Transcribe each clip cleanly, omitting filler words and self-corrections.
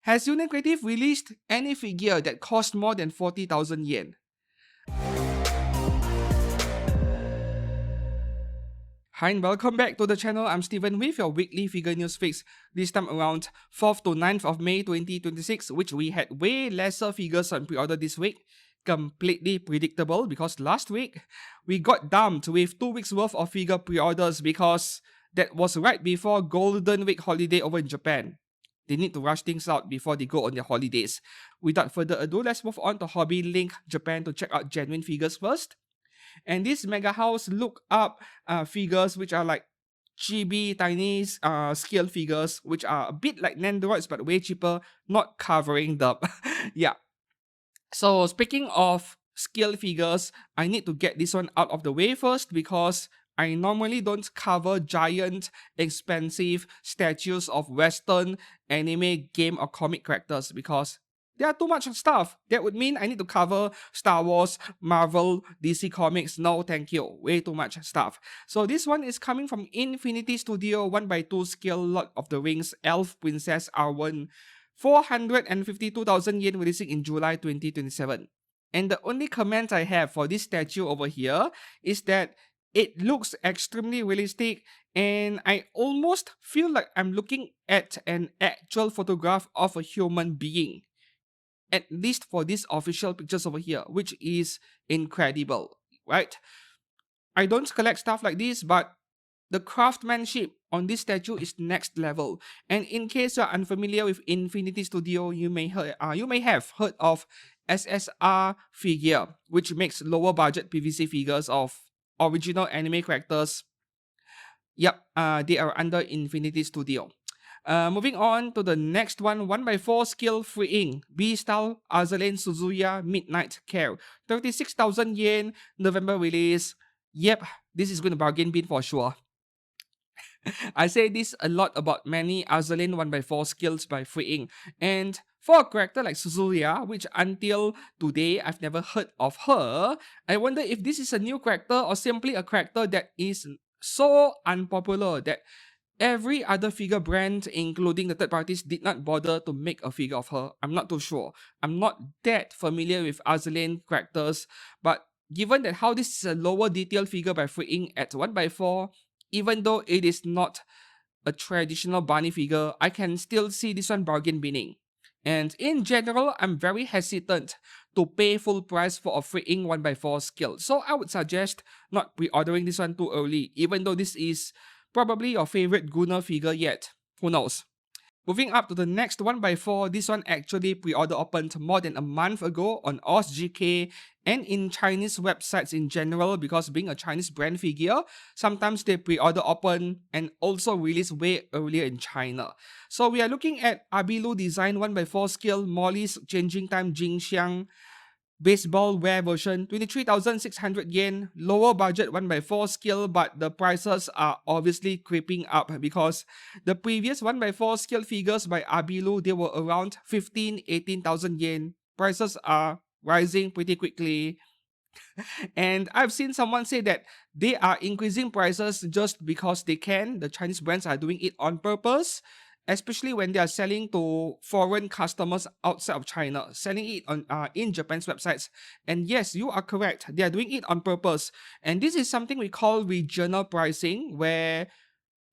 Has 000yen Creative released any figure that cost more than 40,000 yen? Hi and welcome back to the channel. I'm Steven with your weekly figure news fix. This time around 4th to 9th of May 2026, which we had way lesser figures on pre-order this week. Completely predictable because last week we got dumped with 2 weeks worth of figure pre-orders because that was right before Golden Week holiday over in Japan. They need to rush things out before they go on their holidays. Without further ado, let's move on to Hobby Link Japan to check out genuine figures first. And this Mega House look up figures which are like chibi, tiny scale figures which are a bit like Nandroids but way cheaper, not covering them. Yeah. So speaking of scale figures, I need to get this one out of the way first because I normally don't cover giant, expensive statues of Western anime, game or comic characters because there are too much stuff. That would mean I need to cover Star Wars, Marvel, DC Comics. No, thank you. Way too much stuff. So this one is coming from Infinity Studio 1x2 scale Lord of the Rings Elf Princess R1. 452,000 yen releasing in July 2027. And the only comment I have for this statue over here is that it looks extremely realistic and I almost feel like I'm looking at an actual photograph of a human being. At least for these official pictures over here, which is incredible, right? I don't collect stuff like this, but the craftsmanship on this statue is next level. And in case you're unfamiliar with Infinity Studio, you may have heard of SSR Figure, which makes lower budget PVC figures of original anime characters. Yep, they are under Infinity Studio. Moving on to the next one, 1x4 scale freeing B-style 000yen Suzuya Midnight Care, 36,000 yen, November release. Yep, this is going to bargain bin for sure. I say this a lot about many 000yen 1x4 skills by freeing, and for a character like Suzuya, which until today I've never heard of her, I wonder if this is a new character or simply a character that is so unpopular that every other figure brand, including the third parties, did not bother to make a figure of her. I'm not too sure. I'm not that familiar with 000yen characters, but given that how this is a lower detail figure by freeing at 1x4, even though it is not a traditional bunny figure, I can still see this one bargain binning. And in general, I'm very hesitant to pay full price for a freeing 1x4 skill. So I would suggest not pre-ordering this one too early, even though this is probably your favorite Gunner figure yet. Who knows? Moving up to the next 1x4, this one actually pre-order opened more than a month ago on OzGK and in Chinese websites in general because being a Chinese brand figure, sometimes they pre-order open and also release way earlier in China. So we are looking at Abilu design 1x4 scale Molly's Changing Time Jingxiang baseball wear version, 23,600 yen, lower budget 1x4 scale, but the prices are obviously creeping up because the previous 1x4 scale figures by Abilu, they were around 18,000 yen. Prices are rising pretty quickly. And I've seen someone say that they are increasing prices just because they can. The Chinese brands are doing it on purpose, especially when they are selling to foreign customers outside of China, selling it on in Japan's websites. And yes, you are correct. They are doing it on purpose. And this is something we call regional pricing, where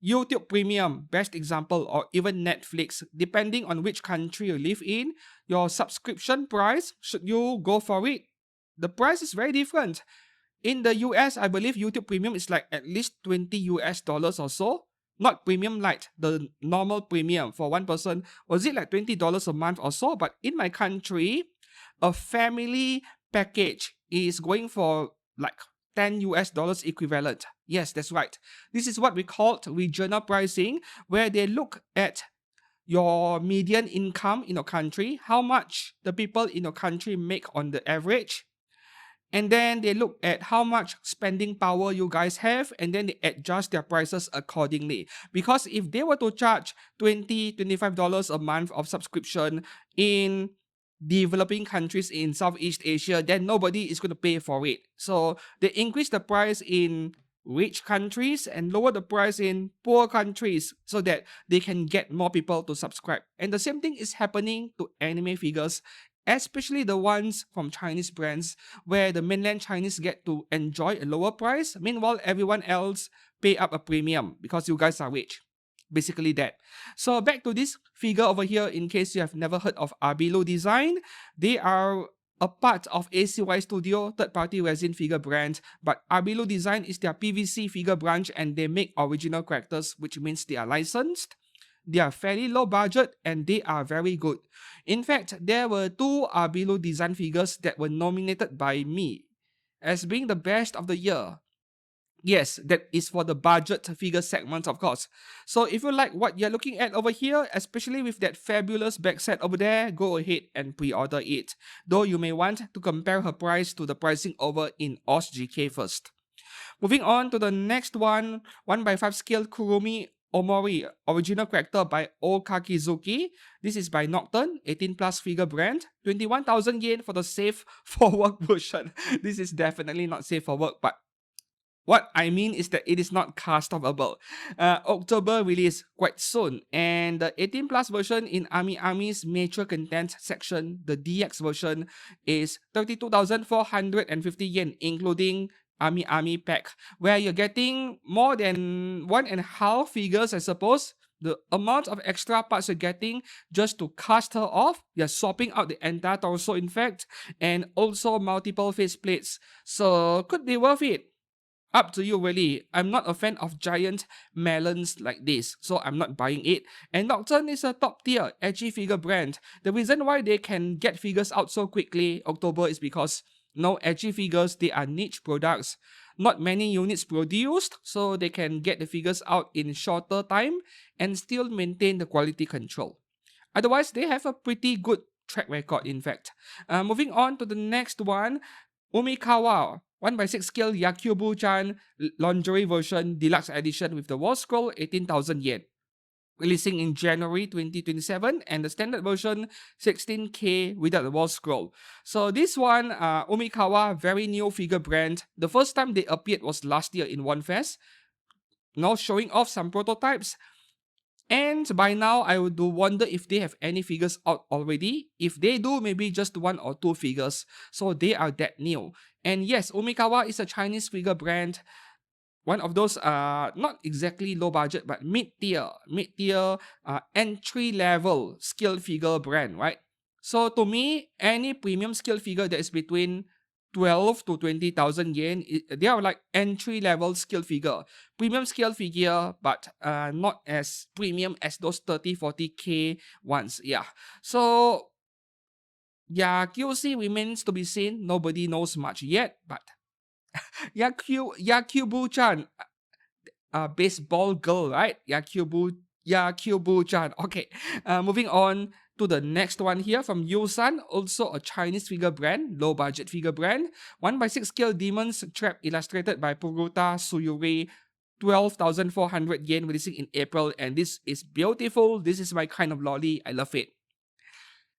YouTube Premium, best example, or even Netflix, depending on which country you live in, your subscription price, should you go for it, the price is very different. In the US, I believe YouTube Premium is like at least $20 or so. Not Premium Lite, the normal premium for one person. Was it like $20 a month or so? But in my country, a family package is going for like $10 equivalent. Yes, that's right. This is what we call regional pricing, where they look at your median income in your country, how much the people in your country make on the average, and then they look at how much spending power you guys have, and then they adjust their prices accordingly. Because if they were to charge $25 a month of subscription in developing countries in Southeast Asia, then nobody is going to pay for it. So they increase the price in rich countries and lower the price in poor countries so that they can get more people to subscribe. And the same thing is happening to anime figures, especially the ones from Chinese brands, where the mainland Chinese get to enjoy a lower price, meanwhile everyone else pay up a premium because you guys are rich. Basically that. So back to this figure over here, in case you have never heard of Arbilo Design, they are a part of ACY Studio, third-party resin figure brand, but Arbilo Design is their PVC figure branch and they make original characters, which means they are licensed. They are fairly low budget and they are very good. In fact, there were 2 Arbilo Design figures that were nominated by me as being the best of the year. Yes, that is for the budget figure segment, of course. So if you like what you're looking at over here, especially with that fabulous back set over there, go ahead and pre-order it. Though you may want to compare her price to the pricing over in OzGK first. Moving on to the next one, 1x5 scale Kurumi Omori, original character by Okakizuki. This is by Nocturne, 18 plus figure brand. 21,000 yen for the safe for work version. This is definitely not safe for work, but what I mean is that it is not customable. October release quite soon, and the 18 plus version in Ami's mature content section, the DX version, is 32,450 yen, including Ami pack, where you're getting more than 1.5 figures, I suppose. The amount of extra parts you're getting just to cast her off, you're swapping out the entire torso, in fact, and also multiple faceplates. So could be worth it. Up to you, really. I'm not a fan of giant melons like this, so I'm not buying it. And Nocturne is a top tier edgy figure brand. The reason why they can get figures out so quickly October is because no edgy figures, they are niche products. Not many units produced, so they can get the figures out in shorter time and still maintain the quality control. Otherwise, they have a pretty good track record, in fact. Moving on to the next one, Umikawa, 1x6 scale Yakubu-chan lingerie version deluxe edition with the wall scroll, 18,000 yen. Releasing in January 2027, and the standard version 16K without the wall scroll. So this one, Umikawa, very new figure brand. The first time they appeared was last year in One Fest. Now showing off some prototypes. And by now, I would wonder if they have any figures out already. If they do, maybe just 1 or 2 figures. So they are that new. And yes, Umikawa is a Chinese figure brand. One of those not exactly low budget, but mid-tier, entry-level skill figure brand, right? So to me, any premium skill figure that is between 12 to 20,000 yen, they are like entry-level skill figure. Premium skill figure, but not as premium as those 30-40k ones. Yeah. So, yeah, QC remains to be seen. Nobody knows much yet, but Yakubu-chan, baseball girl, right? Yakubu-chan. Okay, moving on to the next one here from Yusan, also a Chinese figure brand, low budget figure brand. 1x6 scale Demons Trap illustrated by Puruta Suyuri. 12,400 yen, releasing in April, and this is beautiful. This is my kind of lolly. I love it.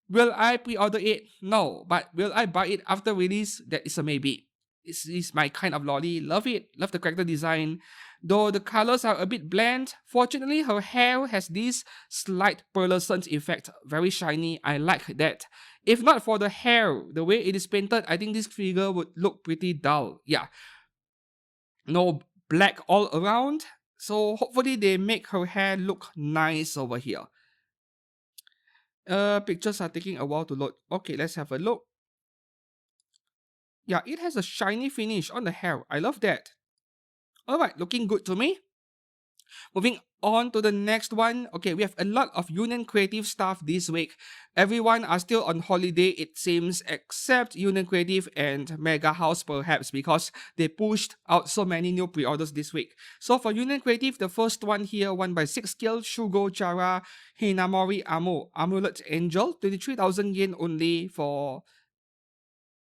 Will I pre-order it? No, but will I buy it after release? That is a maybe. This is my kind of lolly. Love it. Love the character design. Though the colors are a bit bland, fortunately her hair has this slight pearlescent effect. Very shiny. I like that. If not for the hair, the way it is painted, I think this figure would look pretty dull. Yeah. No black all around. So hopefully they make her hair look nice over here. Pictures are taking a while to load. Okay, let's have a look. Yeah, it has a shiny finish on the hair. I love that. Alright, looking good to me. Moving on to the next one. Okay, we have a lot of Union Creative stuff this week. Everyone are still on holiday, it seems, except Union Creative and Mega House perhaps, because they pushed out so many new pre-orders this week. So for Union Creative, the first one here, 1x6 scale Shugo Chara Hinamori Amulet Angel, 23,000 yen only for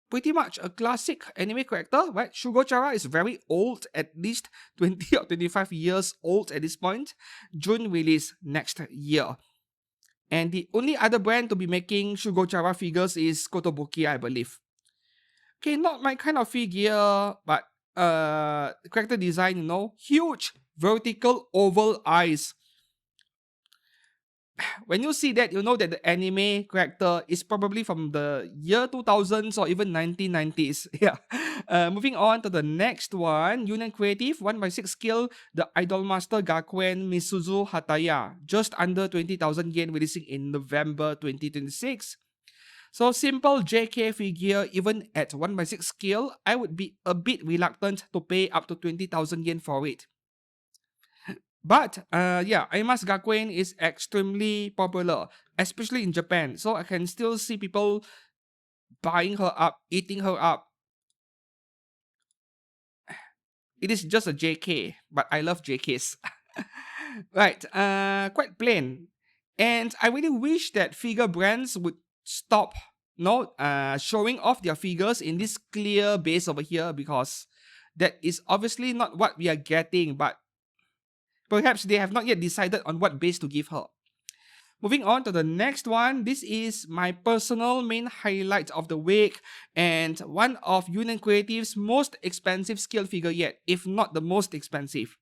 pretty much a classic anime character, right? Shugochara is very old, at least 20 or 25 years old at this point. June release next year. And the only other brand to be making Shugochara figures is Kotobuki, I believe. Okay, not my kind of figure, but character design, huge vertical oval eyes. When you see that, you know that the anime character is probably from the year 2000s or even 1990s. Yeah. Moving on to the next one, Union Creative, 1x6 skill, the Idolmaster Gakuen Misuzu Hataya, just under 20,000 yen, releasing in November 2026. So simple JK figure, even at 1x6 scale, I would be a bit reluctant to pay up to 20,000 yen for it. But yeah, Aimas Gakuen is extremely popular, especially in Japan. So I can still see people buying her up, eating her up. It is just a JK, but I love JKs. Right, quite plain. And I really wish that figure brands would stop showing off their figures in this clear base over here, because that is obviously not what we are getting, but perhaps they have not yet decided on what base to give her. Moving on to the next one, this is my personal main highlight of the week and one of Union Creative's most expensive scale figure yet, if not the most expensive.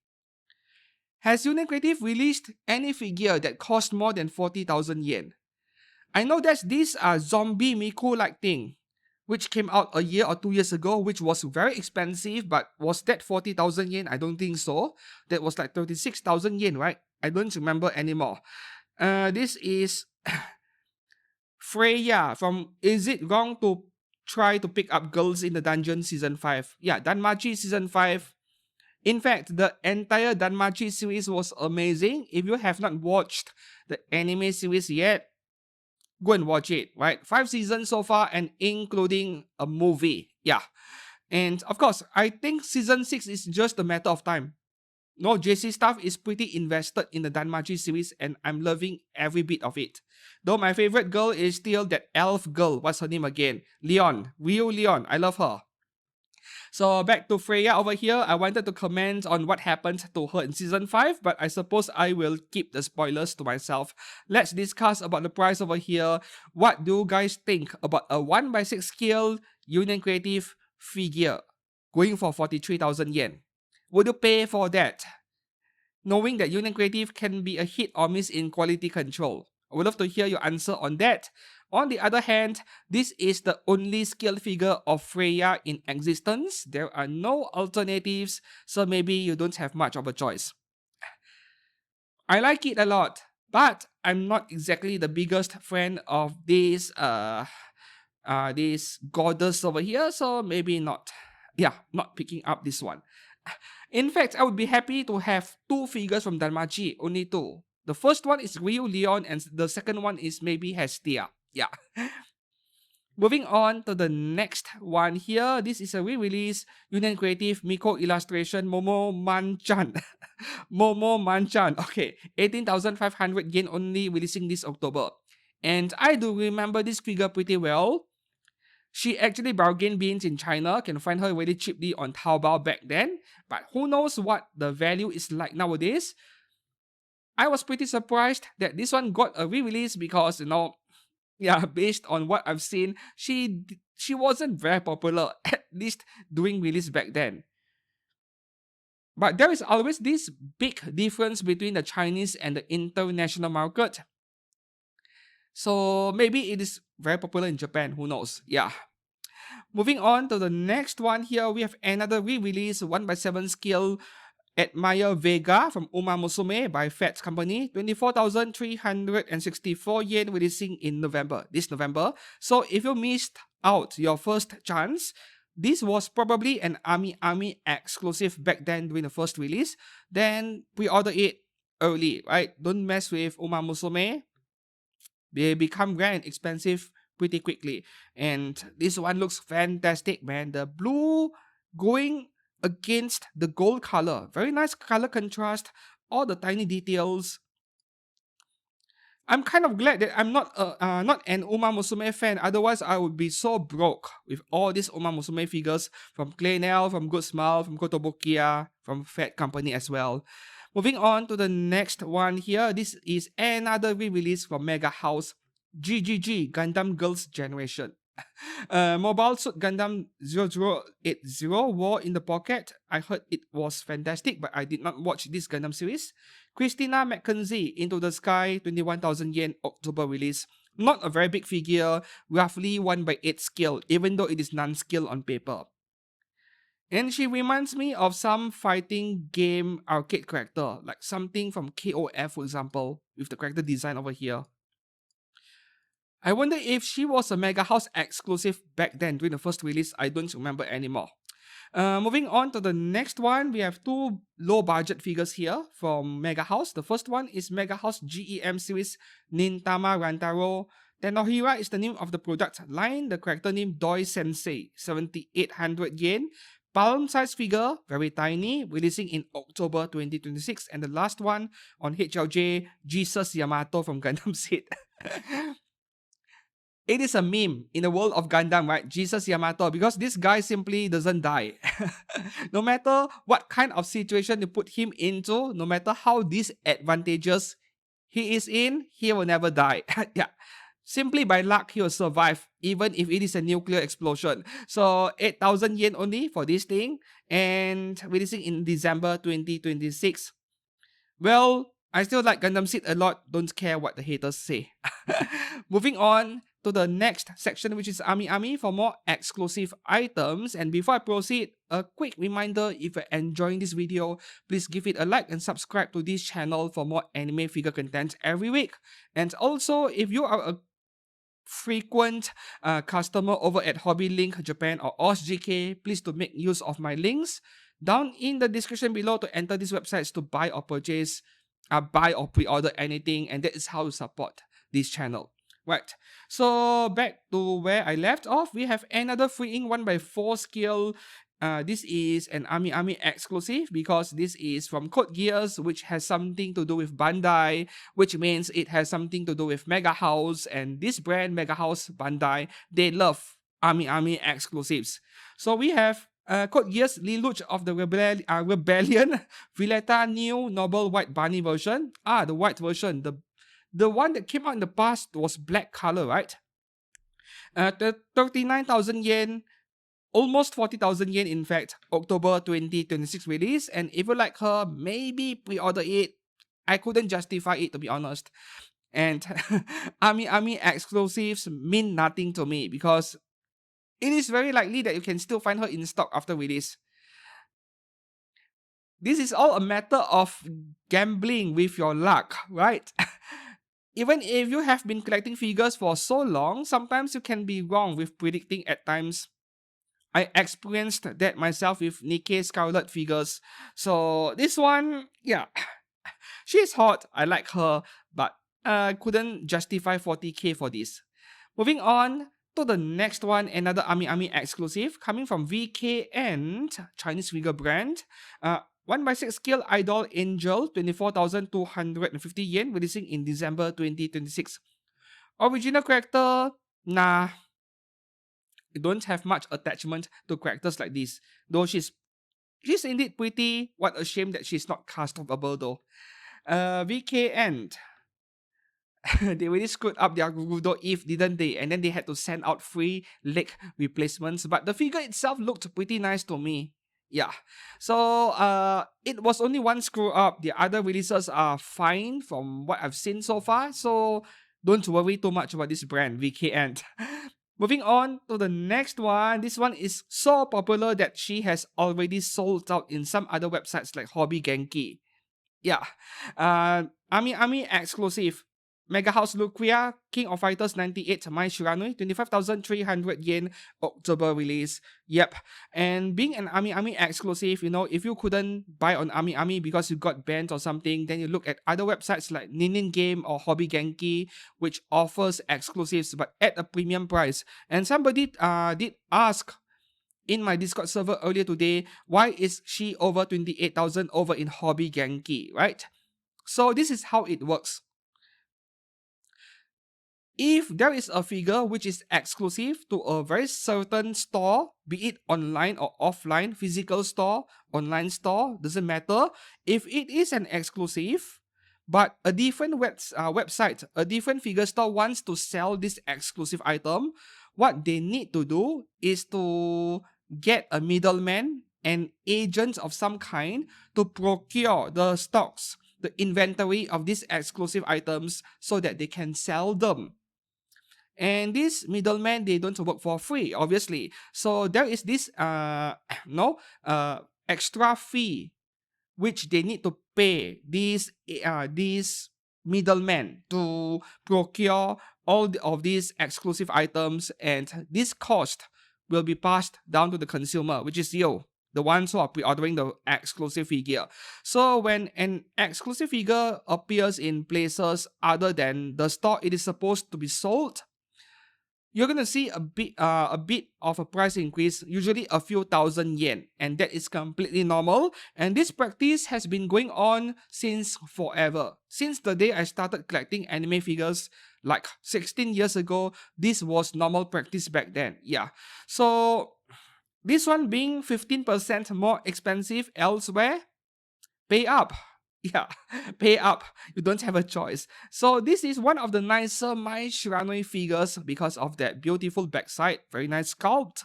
Has Union Creative released any figure that cost more than 40,000 yen? I know there's this zombie Miku-like thing, which came out a year or 2 years ago, which was very expensive, but was that 40,000 yen? I don't think so. That was like 36,000 yen, right? I don't remember anymore. This is Freya from Is It Wrong to Try to Pick Up Girls in the Dungeon Season 5? Yeah, Danmachi Season 5. In fact, the entire Danmachi series was amazing. If you have not watched the anime series yet, go and watch it, right? 5 seasons so far and including a movie. Yeah. And of course, I think Season 6 is just a matter of time. No, JC staff is pretty invested in the Danmachi series and I'm loving every bit of it. Though my favorite girl is still that elf girl. What's her name again? Leon. Ryu Leon. I love her. So back to Freya over here. I wanted to comment on what happened to her in Season 5, but I suppose I will keep the spoilers to myself. Let's discuss about the price over here. What do you guys think about a 1x6 scale Union Creative figure going for 43,000 yen? Would you pay for that? Knowing that Union Creative can be a hit or miss in quality control. I would love to hear your answer on that. On the other hand, this is the only scale figure of Freya in existence. There are no alternatives, so maybe you don't have much of a choice. I like it a lot, but I'm not exactly the biggest fan of this goddess over here, so maybe not. Yeah, not picking up this one. In fact, I would be happy to have 2 figures from Danmachi, only 2. The first one is Ryu Leon and the second one is maybe Hestia. Yeah. Moving on to the next one here. This is a re-release Union Creative Miko illustration Momo Manchan. Momo Manchan. Okay, 18,500 yen only, releasing this October. And I do remember this figure pretty well. She actually bargain bins in China, can find her really cheaply on Taobao back then, but who knows what the value is like nowadays. I was pretty surprised that this one got a re-release because, yeah, based on what I've seen, she wasn't very popular, at least doing release back then. But there is always this big difference between the Chinese and the international market. So maybe it is very popular in Japan, who knows? Yeah. Moving on to the next one here, we have another re-release 1x7 scale Admire Vega from Uma Musume by Fat Company, 24,364 yen, releasing in this November. So if you missed out your first chance, this was probably an Army exclusive back then during the first release, then pre-order it early, right? Don't mess with Uma Musume. They become rare and expensive pretty quickly. And this one looks fantastic, man. The blue going against the gold color. Very nice color contrast. All the tiny details. I'm kind of glad that I'm not an Uma Musume fan. Otherwise, I would be so broke with all these Uma Musume figures from Claynel, from Good Smile, from Kotobukiya, from Fat Company as well. Moving on to the next one here. This is another re-release from Megahouse. GGG Gundam Girls Generation. Mobile Suit Gundam 0080 War in the Pocket. I heard it was fantastic, but I did not watch this Gundam series. Christina McKenzie Into the Sky, 21,000 yen, October release. Not a very big figure, roughly 1/8 scale, even though it is non-scale on paper. And she reminds me of some fighting game arcade character, like something from KOF, for example, with the character design over here. I wonder if she was a Mega House exclusive back then during the first release. I don't remember anymore. Moving on to the next one, we have two low budget figures here from Mega House. The first one is Mega House GEM series Nintama Rantaro. Tenohira is the name of the product line. The character name Doi Sensei, 7,800 yen. Palm size figure, very tiny, releasing in October 2026. And the last one on HLJ, Jesus Yamato from Gundam Seed. It is a meme in the world of Gundam, right? Jesus Yamato, because this guy simply doesn't die. No matter what kind of situation you put him into, no matter how disadvantageous he is in, he will never die. Yeah. Simply by luck, he will survive, even if it is a nuclear explosion. So 8,000 yen only for this thing, and releasing in December 2026. Well, I still like Gundam Seed a lot. Don't care what the haters say. Moving on to the next section, which is Ami Ami for more exclusive items. And before I proceed, a quick reminder, if you're enjoying this video, please give it a like and subscribe to this channel for more anime figure content every week. And also, if you are a frequent customer over at Hobby Link Japan or OSGK, please to make use of my links down in the description below to enter these websites to buy or purchase, buy or pre-order anything, and that is how you support this channel. Right, so back to where I left off, we have another freeing 1/4 scale. This is an Ami Ami exclusive because this is from Code Geass, which has something to do with Bandai, which means it has something to do with Mega House, and this brand, Mega House, Bandai, they love Ami Ami exclusives. So we have Code Geass Lelouch of the Rebellion, Villetta New Noble White Bunny version. The white version, the one that came out in the past was black color, right? 39,000 yen, almost 40,000 yen in fact, October 2026 release. And if you like her, maybe pre-order it. I couldn't justify it, to be honest. And Ami Ami exclusives mean nothing to me because it is very likely that you can still find her in stock after release. This is all a matter of gambling with your luck, right? Even if you have been collecting figures for so long, sometimes you can be wrong with predicting at times. I experienced that myself with Nikkei Scarlet figures. So this one, yeah, she's hot. I like her, but I couldn't justify 40k for this. Moving on to the next one, another Ami Ami exclusive coming from VK and Chinese figure brand. 1/6 scale Idol Angel, 24,250 yen, releasing in December 2026. Original character, nah. I don't have much attachment to characters like this. Though she's indeed pretty. What a shame that she's not castable though. VK and they really screwed up their Gurudo Eve, didn't they? And then they had to send out free leg replacements. But the figure itself looked pretty nice to me. Yeah. So it was only one screw up. The other releases are fine from what I've seen so far. So don't worry too much about this brand, VK and. Moving on to the next one. This one is so popular that she has already sold out in some other websites like Hobby Genki. Yeah. Ami Ami exclusive. Mega House Lucria, King of Fighters 98, Mai Shiranui, 25,300 yen, October release. Yep. And being an Ami Ami exclusive, you know, if you couldn't buy on Ami Ami because you got banned or something, then you look at other websites like Ninin Game or Hobby Genki, which offers exclusives but at a premium price. And somebody did ask in my Discord server earlier today, why is she over 28,000 over in Hobby Genki, right? So this is how it works. If there is a figure which is exclusive to a very certain store, be it online or offline, physical store, online store, doesn't matter. If it is an exclusive, but a different website, a different figure store wants to sell this exclusive item, what they need to do is to get a middleman, an agent of some kind, to procure the stocks, the inventory of these exclusive items so that they can sell them. And these middlemen, they don't work for free, obviously. So there is this no extra fee which they need to pay these middlemen to procure of these exclusive items, and this cost will be passed down to the consumer, which is you, the ones who are pre-ordering the exclusive figure. So when an exclusive figure appears in places other than the store it is supposed to be sold, you're gonna see a bit of a price increase, usually a few thousand yen, and that is completely normal. And this practice has been going on since forever. Since the day I started collecting anime figures, like 16 years ago, this was normal practice back then. Yeah. So this one being 15% more expensive elsewhere, pay up. Yeah, pay up. You don't have a choice. So this is one of the nicer Mai Shiranui figures because of that beautiful backside. Very nice sculpt.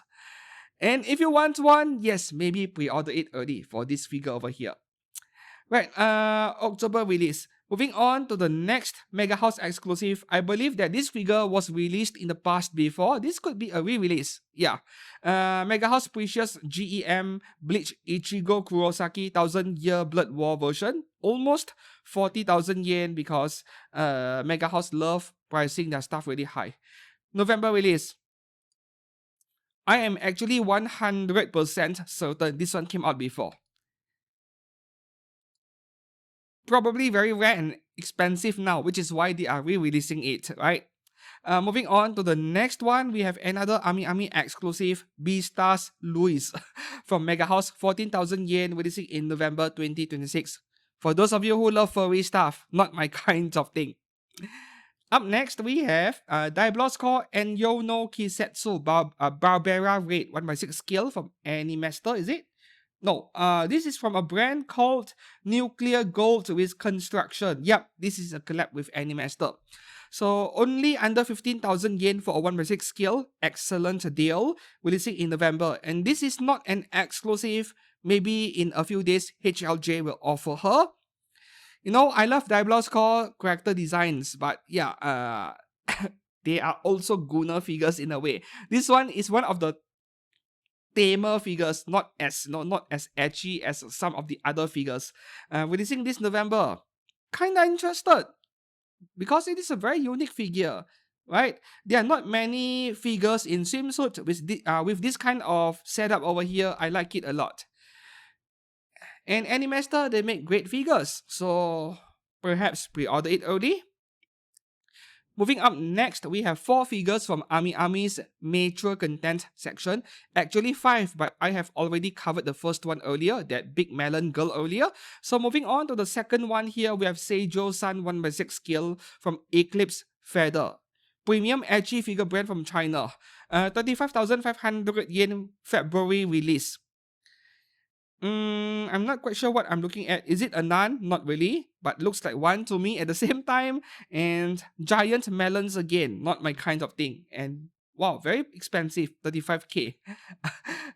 And if you want one, yes, maybe pre-order it early for this figure over here. Right, October release. Moving on to the next Mega House exclusive. I believe that this figure was released in the past before. This could be a re-release. Yeah. Mega House Precious GEM Bleach Ichigo Kurosaki 1000-Year Blood War version. Almost 40,000 yen because Mega House love pricing their stuff really high. November release. I am actually 100% certain this one came out before. Probably very rare and expensive now, which is why they are re-releasing it, right? Moving on to the next one, we have another Ami exclusive, Beastars Louis from Mega House, 14,000 yen, releasing in November 2026. For those of you who love furry stuff, not my kind of thing. Up next, we have Diablos Core and Yono Kisetsu Barbara Raid 1/6 skill from Animaster, is it? No, this is from a brand called Nuclear Gold with Construction. Yep, this is a collab with Animaster. So only under 15,000 yen for a 1/6 skill. Excellent deal. Releasing in November. And this is not an exclusive. Maybe in a few days, HLJ will offer her. You know, I love Diablos Core character designs, but yeah, they are also Gunner figures in a way. This one is one of the tamer figures, not as edgy as some of the other figures. Releasing this November. Kinda interested because it is a very unique figure, right? There are not many figures in swimsuit with this kind of setup over here. I like it a lot. And Animaster, they make great figures, so perhaps pre-order it early. Moving up next, we have 4 figures from Ami's mature content section. Actually 5, but I have already covered the first one earlier, that big melon girl earlier. So moving on to the second one here, we have Seijo-san 1/6 skill from Eclipse Feather. Premium edgy figure brand from China. 35,500 yen February release. I'm not quite sure what I'm looking at. Is it a nun? Not really, but looks like one to me at the same time. And giant melons again, not my kind of thing. And wow, very expensive, 35k.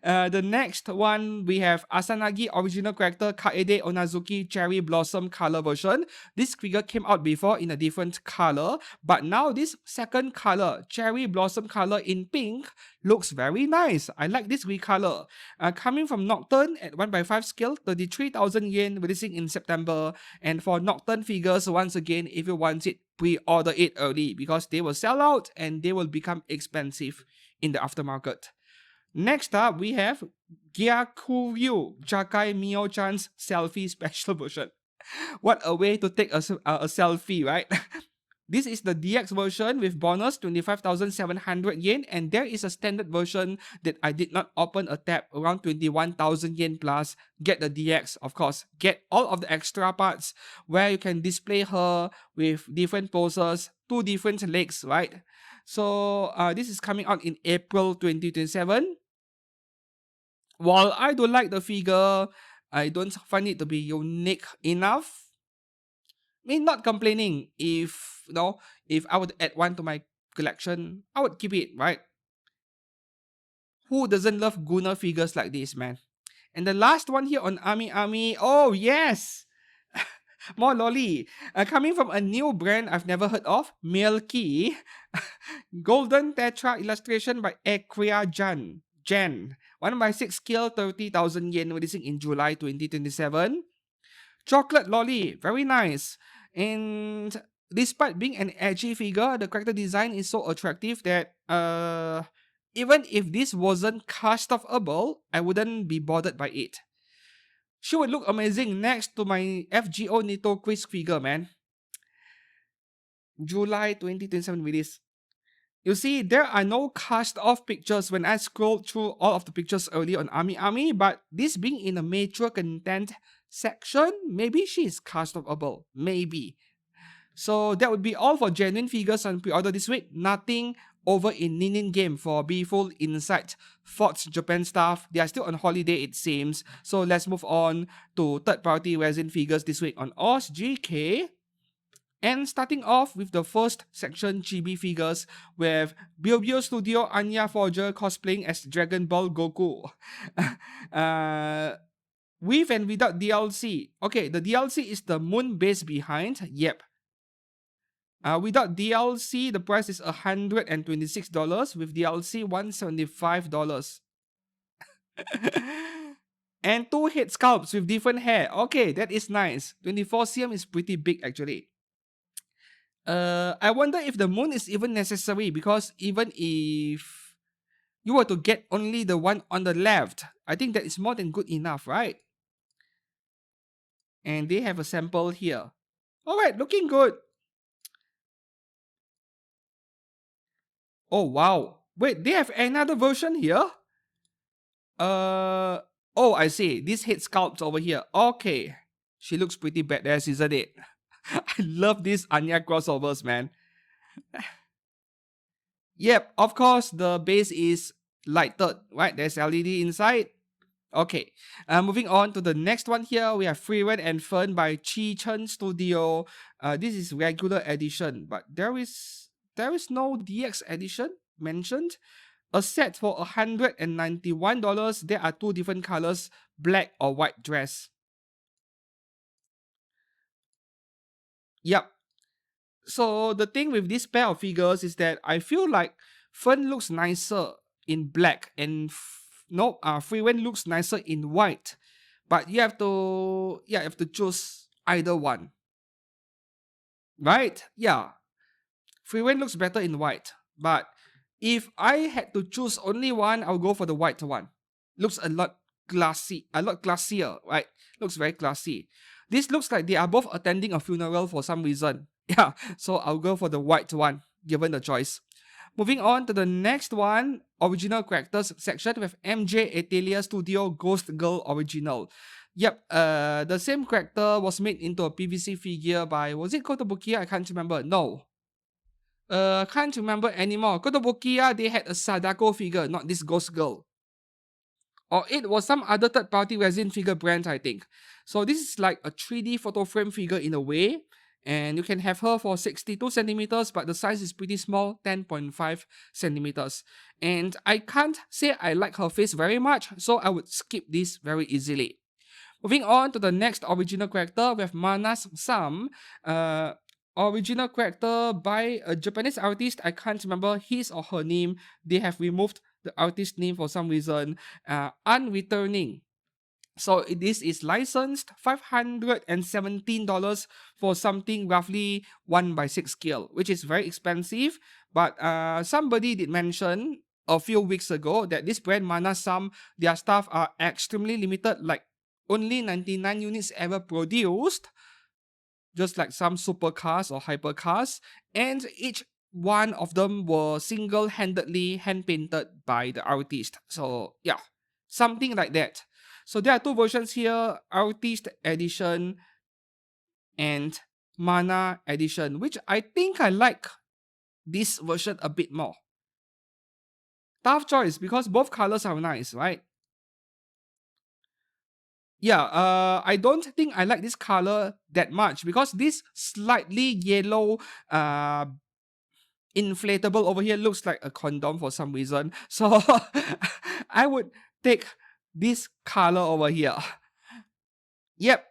The next one, we have Asanagi original character Kaede Onazuki Cherry Blossom color version. This figure came out before in a different color, but now this second color, Cherry Blossom color in pink, looks very nice. I like this recolor. Coming from Nocturne at 1/5 scale, 33,000 yen, releasing in September. And for Nocturne figures, once again, if you want it, pre-order it early because they will sell out and they will become expensive in the aftermarket. Next up, we have Gyakuryu Jakai Mio-chan's selfie special version. What a way to take a selfie, right? This is the DX version with bonus 25,700 yen, and there is a standard version that I did not open a tab around 21,000 yen plus. Get the DX, of course. Get all of the extra parts where you can display her with different poses, 2 different legs, right? So this is coming out in April 2027. While I do like the figure, I don't find it to be unique enough. mean, not complaining. If if I would add one to my collection, I would keep it, right? Who doesn't love Gunnar figures like this, man? And the last one here on Ami Ami. Oh yes, more lolly. Coming from a new brand I've never heard of, Milky. Golden Tetra illustration by Ekria Jan. 1 by 6 scale, 30,000 yen, releasing in July 2027. Chocolate Lolly, very nice. And despite being an edgy figure, the character design is so attractive that even if this wasn't cast offable, I wouldn't be bothered by it. She would look amazing next to my FGO Nito Quiz figure, man. July 2027 release. You see, there are no cast off pictures when I scrolled through all of the pictures earlier on Ami Ami, but this being in a mature content section, maybe she is cast offable. Maybe. So that would be all for genuine figures on pre-order this week. Nothing over in Ninin Game for Be Full Insight Thoughts Japan stuff. They are still on holiday, it seems. So let's move on to third-party resin figures this week on Oz GK. And starting off with the first section chibi figures with Bilbio Studio Anya Forger cosplaying as Dragon Ball Goku. With and without DLC. Okay, the DLC is the moon base behind. Yep. Without DLC, the price is $126. With DLC, $175. And 2 head sculpts with different hair. Okay, that is nice. 24 cm is pretty big actually. I wonder if the moon is even necessary, because even if you were to get only the one on the left, I think that is more than good enough, right? And they have a sample here. Alright, looking good. Oh wow. Wait, they have another version here? Oh, I see. This head sculpt over here. Okay. She looks pretty badass, isn't it? I love these Anya crossovers, man. Yep, of course, the base is lighted, right? There's LED inside. Okay, moving on to the next one here, we have Free Red and Fun by Chi Chen Studio. This is regular edition, but there is no DX edition mentioned. A set for $191. There are 2 different colors, black or white dress. Yep. So the thing with this pair of figures is that I feel like Fern looks nicer in black and Freewen looks nicer in white. But you have to choose either one. Right? Yeah. Freewen looks better in white. But if I had to choose only one, I'll go for the white one. Looks a lot classier, right? Looks very classy. This looks like they are both attending a funeral for some reason. Yeah, so I'll go for the white one, given the choice. Moving on to the next one, original characters section with MJ Atelier Studio Ghost Girl Original. Yep, the same character was made into a PVC figure by, was it Kotobukiya? I can't remember. No. Can't remember anymore. Kotobukiya, they had a Sadako figure, not this Ghost Girl. Or it was some other third-party resin figure brand, I think. So this is like a 3D photo frame figure in a way. And you can have her for 62 centimeters, but the size is pretty small, 10.5 centimeters. And I can't say I like her face very much, so I would skip this very easily. Moving on to the next original character with Manas Sam. Original character by a Japanese artist. I can't remember his or her name. They have removed the artist name for some reason. Unreturning. So this is licensed $517 for something roughly 1 by 6 scale, which is very expensive. But somebody did mention a few weeks ago that this brand Manasam, their stuff are extremely limited, like only 99 units ever produced, just like some supercars or hypercars, and each one of them were single-handedly hand-painted by the artist. So yeah, something like that. So there are 2 versions here, Artist Edition and Mana Edition, which I think I like this version a bit more. Tough choice because both colors are nice, right? Yeah, I don't think I like this color that much because this slightly yellow inflatable over here looks like a condom for some reason. So I would take this color over here. Yep,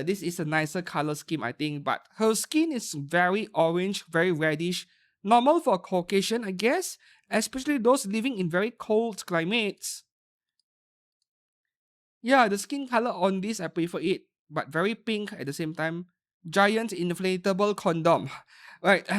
this is a nicer color scheme, I think, but her skin is very orange, very reddish, normal for Caucasian, I guess, especially those living in very cold climates. Yeah, the skin color on this, I prefer it, but very pink at the same time. Giant inflatable condom. Right,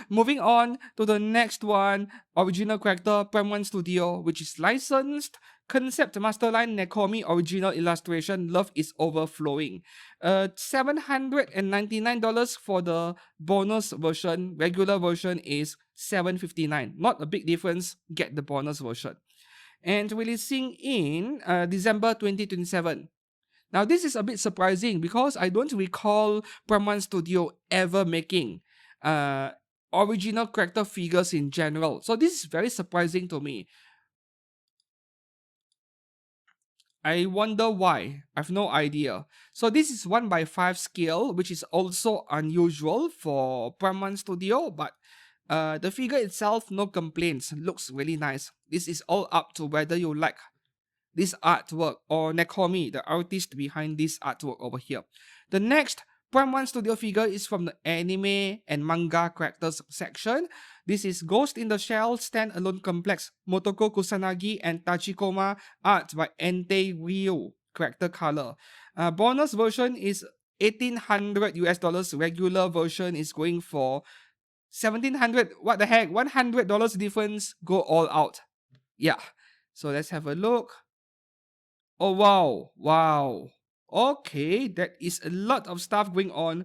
moving on to the next one. Original character, Prime 1 Studio, which is licensed. Concept Masterline Nekomi original illustration. Love is overflowing. $799 for the bonus version. Regular version is $759. Not a big difference. Get the bonus version and releasing in December 2027. Now, this is a bit surprising because I don't recall Praman Studio ever making uh, original character figures in general. So, this is very surprising to me. I wonder why. I've no idea. So, this is 1 by 5 scale, which is also unusual for Praman Studio, but the figure itself, no complaints. Looks really nice. This is all up to whether you like this artwork or Nekomi, the artist behind this artwork over here. The next Prime 1 Studio figure is from the anime and manga characters section. This is Ghost in the Shell Standalone Complex, Motoko Kusanagi and Tachikoma, art by Entei Ryu, character color. Bonus version is 1800 US dollars. Regular version is going for 1700. What the heck? $100 difference. Go all out. Yeah. So let's have a look. Oh wow, wow. Okay, that is a lot of stuff going on.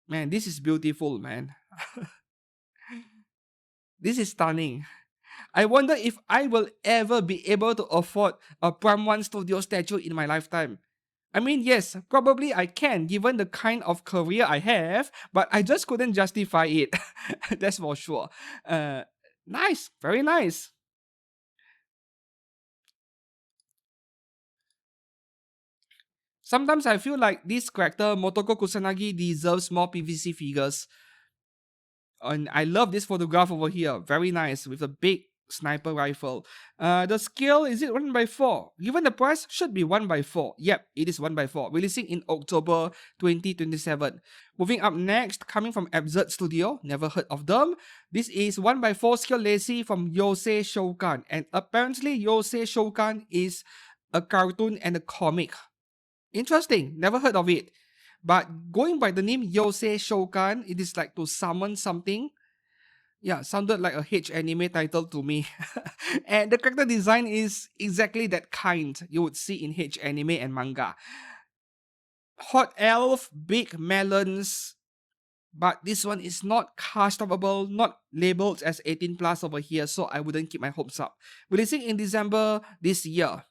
Man, this is beautiful, man. This is stunning. I wonder if I will ever be able to afford a Prime 1 Studio statue in my lifetime. I mean, yes, probably I can given the kind of career I have, but I just couldn't justify it. That's for sure. Nice, very nice. Sometimes I feel like this character, Motoko Kusanagi, deserves more PVC figures. And I love this photograph over here. Very nice with a big sniper rifle. The scale, is it 1 by 4? Given the price, should be 1 by 4. Yep, it is 1 by 4. Releasing in October 2027. Moving up next, coming from Absurd Studio. Never heard of them. This is 1 by 4 scale lacy from Yosei Shokan. And apparently Yosei Shokan is a cartoon and a comic. Interesting. Never heard of it. But going by the name Yosei Shokan, it is like to summon something. Yeah, sounded like a H anime title to me. And the character design is exactly that kind you would see in H anime and manga. Hot elf, big melons, but this one is not customable, not labeled as 18 plus over here, so I wouldn't keep my hopes up. Releasing in December this year.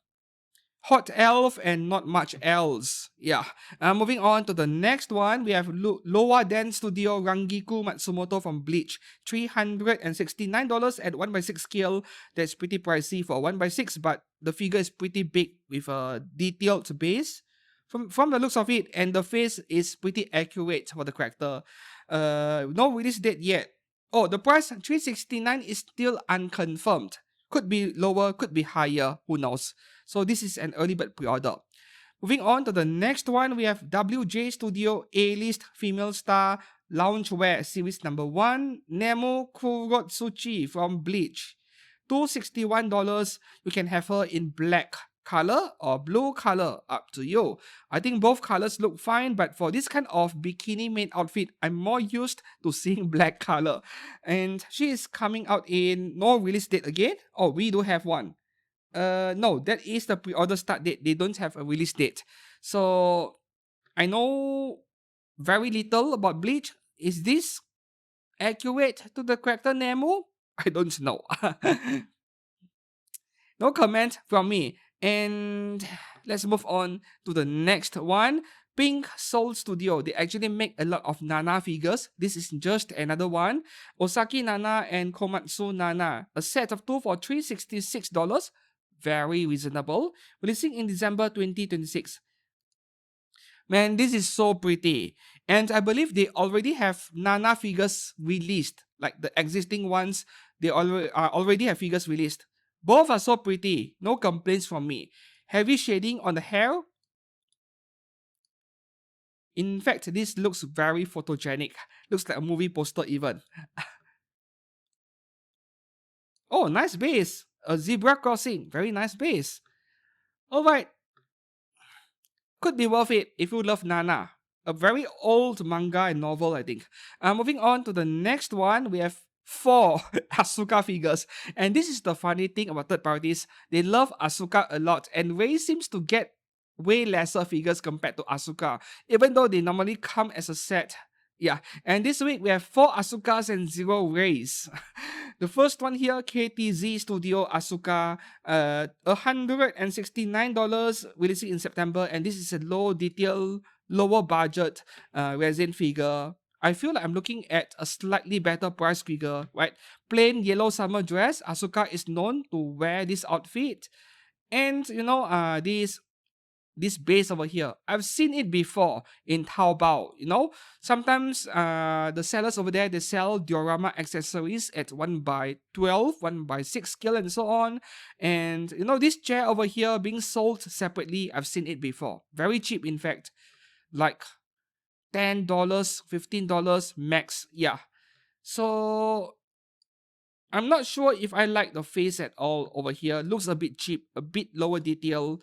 Hot elf and not much else. Yeah. Moving on to the next one, we have Lower Den Studio Rangiku Matsumoto from Bleach. $369 at 1 by 6 scale. That's pretty pricey for 1 by 6, but the figure is pretty big with a detailed base. From the looks of it, and the face is pretty accurate for the character. No release date yet. Oh, the price $369 is still unconfirmed. Could be lower, could be higher, who knows. So this is an early bird pre-order. Moving on to the next one, we have WJ Studio A-list female star loungewear series number 1, Nemo Kurotsuchi from Bleach. $261. You can have her in black color or blue color, up to you. I think both colors look fine, but for this kind of bikini maid outfit, I'm more used to seeing black color. And she is coming out in no release date again. Oh, we do have one. No, that is the pre-order start date. They don't have a release date. So I know very little about Bleach. Is this accurate to the character Nemo? I don't know. No comment from me. And let's move on to the next one. Pink Soul Studio. They actually make a lot of Nana figures. This is just another one. Osaki Nana and Komatsu Nana. A set of 2 for $366. very reasonable, releasing in December 2026. Man, this is so pretty. And I believe they already have Nana figures released. Like the existing ones, they already have figures released. Both are so pretty. No complaints from me. Heavy shading on the hair. In fact, this looks very photogenic. Looks like a movie poster even. Oh, nice base. A zebra crossing. Very nice base. Alright, could be worth it if you love Nana. A very old manga and novel, I think. Moving on to the next one, we have four Asuka figures. And this is the funny thing about third parties. They love Asuka a lot, and Rei seems to get way lesser figures compared to Asuka, even though they normally come as a set. Yeah, and this week we have 4 Asukas and 0 Reis. The first one here, KTZ Studio Asuka, $169, releasing in September, and this is a low detail, lower budget resin figure. I feel like I'm looking at a slightly better price figure, right? Plain yellow summer dress. Asuka is known to wear this outfit, and this base over here, I've seen it before in Taobao. Sometimes the sellers over there, they sell diorama accessories at 1/12, 1/6 scale, and so on. And this chair over here being sold separately, I've seen it before. Very cheap, in fact, like $10, $15 max. Yeah. So I'm not sure if I like the face at all over here. Looks a bit cheap, a bit lower detail.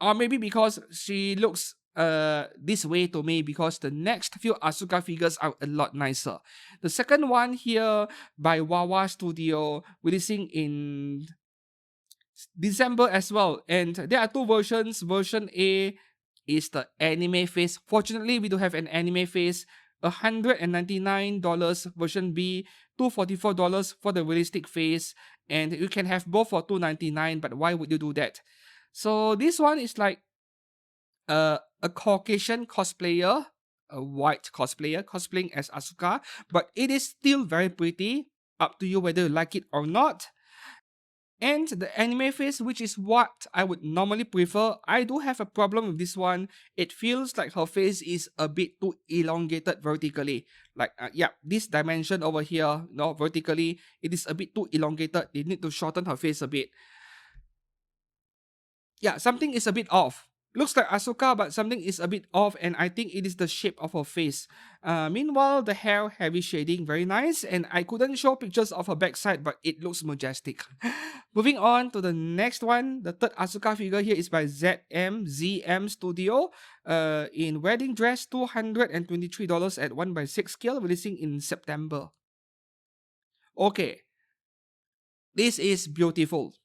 Or maybe because she looks this way to me, because the next few Asuka figures are a lot nicer. The second one here by Wawa Studio, releasing in December as well. And there are two versions. Version A is the anime face. Fortunately, we do have an anime face. $199. Version B, $244 for the realistic face. And you can have both for $299, but why would you do that? So this one is like a Caucasian cosplayer, a white cosplayer cosplaying as Asuka, but it is still very pretty. Up to you whether you like it or not. And the anime face, which is what I would normally prefer, I do have a problem with this one. It feels like her face is a bit too elongated vertically. Like, this dimension over here, vertically, it is a bit too elongated. They need to shorten her face a bit. Yeah, something is a bit off. Looks like Asuka, but something is a bit off, and I think it is the shape of her face. Meanwhile, the hair, heavy shading, very nice, and I couldn't show pictures of her backside, but it looks majestic. Moving on to the next one, the third Asuka figure here is by ZM Studio. In wedding dress, $223 at 1/6 scale, releasing in September. Okay, this is beautiful.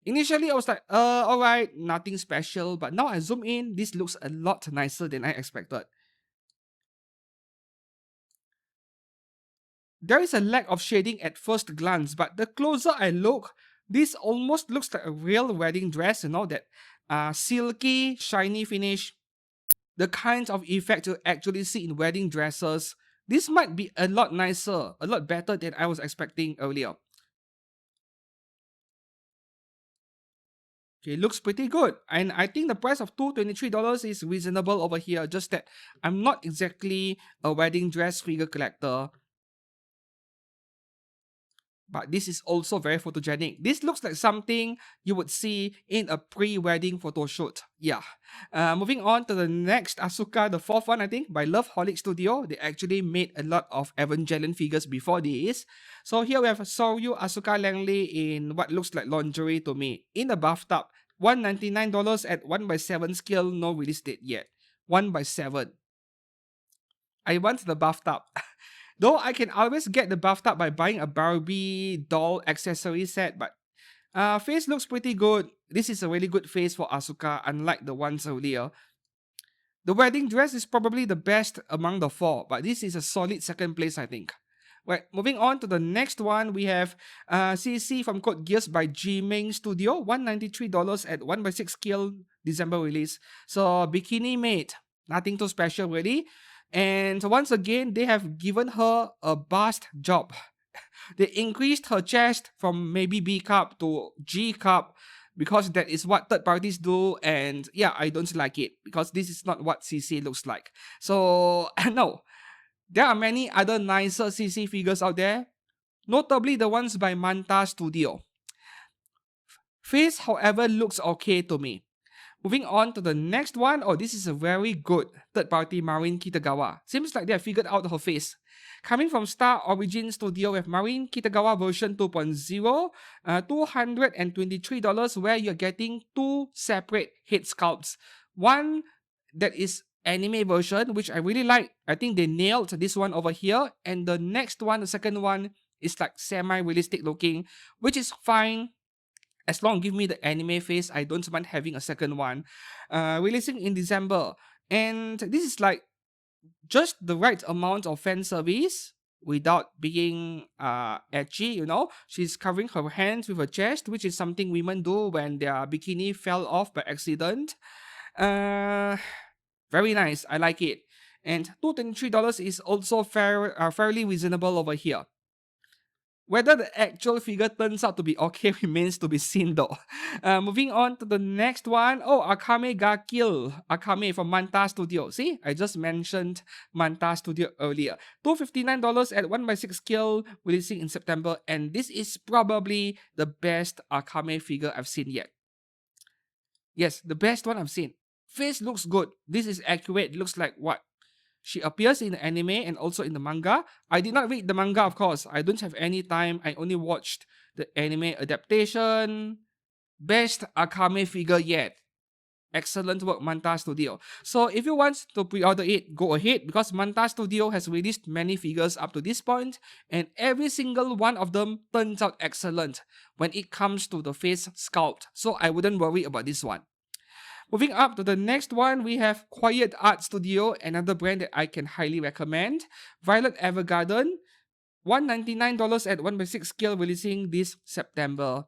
Initially, I was like, alright, nothing special. But now I zoom in, this looks a lot nicer than I expected. There is a lack of shading at first glance, but the closer I look, this almost looks like a real wedding dress, that silky, shiny finish. The kinds of effects you actually see in wedding dresses. This might be a lot nicer, a lot better than I was expecting earlier. Okay, looks pretty good. And I think the price of $223 is reasonable over here. Just that I'm not exactly a wedding dress figure collector. But this is also very photogenic. This looks like something you would see in a pre-wedding photo shoot. Yeah. Moving on to the next Asuka, the fourth one, I think, by Loveholic Studio. They actually made a lot of Evangelion figures before this. So here we have Soryu Asuka Langley in what looks like lingerie to me, in a bathtub. $199 at 1/7 scale, no release date yet. 1/7. I want the bathtub. Though I can always get the bathtub by buying a Barbie doll accessory set, but face looks pretty good. This is a really good face for Asuka, unlike the ones earlier. The wedding dress is probably the best among the four, but this is a solid second place, I think. Right, moving on to the next one, we have CC from Code Geass by G-Ming Studio, $193 at 1/6 scale, December release. So, Bikini Maid, nothing too special really. And once again, they have given her a bust job. They increased her chest from maybe B cup to G cup because that is what third parties do, and yeah, I don't like it because this is not what CC looks like. So no, there are many other nicer CC figures out there, notably the ones by Manta Studio. Face, however, looks okay to me. Moving on to the next one. Oh, this is a very good third-party Marin Kitagawa. Seems like they have figured out her face. Coming from Star Origin Studio with Marin Kitagawa version 2.0, $223, where you're getting two separate head sculpts. One that is anime version, which I really like. I think they nailed this one over here. And the next one, the second one, is like semi-realistic looking, which is fine. As long as give me the anime face, I don't mind having a second one. Releasing in December. And this is like just the right amount of fan service without being edgy, you know. She's covering her hands with her chest, which is something women do when their bikini fell off by accident. Very nice. I like it. And $223 is also fairly reasonable over here. Whether the actual figure turns out to be okay remains to be seen though. Moving on to the next one. Oh, Akame ga Kill. Akame from Manta Studio. See, I just mentioned Manta Studio earlier. $259 at 1/6 scale, releasing in September. And this is probably the best Akame figure I've seen yet. Yes, the best one I've seen. Face looks good. This is accurate. It looks like what? She appears in the anime and also in the manga. I did not read the manga, of course. I don't have any time. I only watched the anime adaptation. Best Akame figure yet. Excellent work, Manta Studio. So if you want to pre-order it, go ahead because Manta Studio has released many figures up to this point and every single one of them turns out excellent when it comes to the face sculpt. So I wouldn't worry about this one. Moving up to the next one, we have Quiet Art Studio, another brand that I can highly recommend. Violet Evergarden, $199 at 1/6 scale, releasing this September.